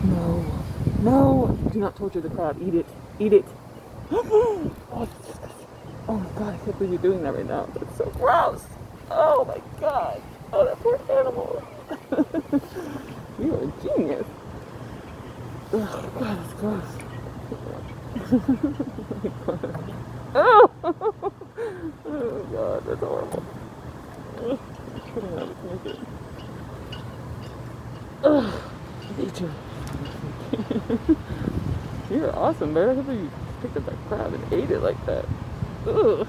No. No. Do not torture the crab. Eat it. Eat it. Oh, that's disgusting. Oh my god, I can't believe you're doing that right now. That's so gross. Oh my god. Oh, that poor animal. You are a genius. Oh god, that's gross. Oh, oh god, that's horrible. Ugh, nature. You're awesome, man. I can't believe you picked up that crab and ate it like that. Ugh.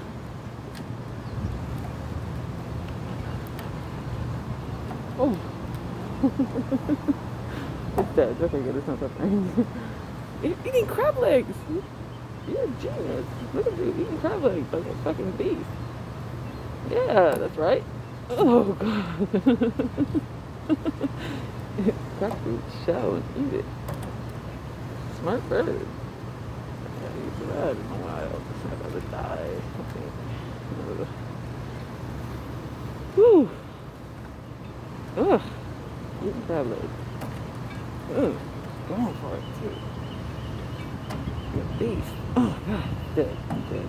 Oh. It's dead. Okay, good. It's not suffering. You're eating crab legs. You're a genius. Look at you eating crab legs like a fucking beast. Yeah, that's right. Oh god. Crack the shell and eat it. Smart bird. I gotta use that in a while. I'd rather die. Whew. Ugh. Eating crab legs. Ugh. Going for it too. You're a beast. Oh god. Dead. I'm dead.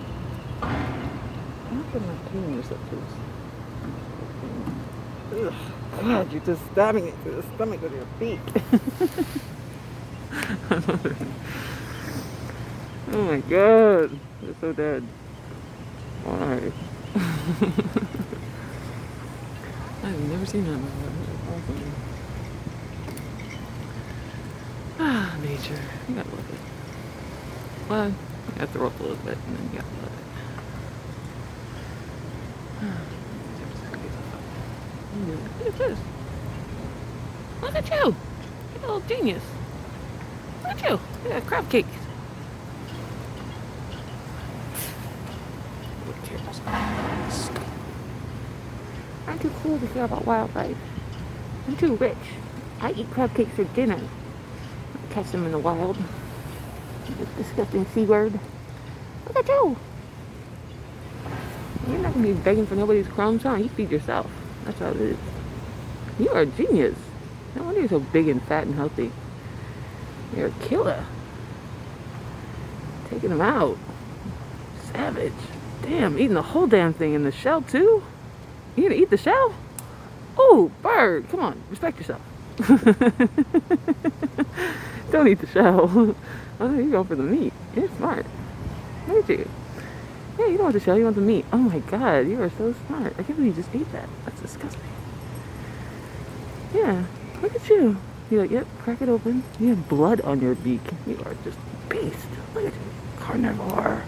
How can my pain receptors? Ugh. God, you're just stabbing it through the stomach with your beak. Oh my god. You're so dead. Why? I've never seen that before. Awesome. Ah, nature. You gotta love it. Well, you gotta throw up a little bit and then you gotta love it. Look at this. Look at you. You're a little genius. Look at you. You got crab cake. I'm too cool to care about wildlife. I'm too rich. I eat crab cakes for dinner. I catch them in the wild. This disgusting C word. Look at you. You're not gonna be begging for nobody's crumbs, huh? You feed yourself. That's how it is. You are a genius. No wonder you're so big and fat and healthy. You're a killer. Taking them out. Savage. Damn, eating the whole damn thing in the shell too? You gonna eat the shell? Oh, bird. Come on, respect yourself. Don't eat the shell. Oh, you're going for the meat. You're smart. Look at you. Yeah, you don't want the shell, you want the meat. Oh my god, you are so smart. I can't believe you just ate that. That's disgusting. Yeah, look at you. You're like, yep, crack it open. You have blood on your beak. You are just a beast. Look at you. Carnivore.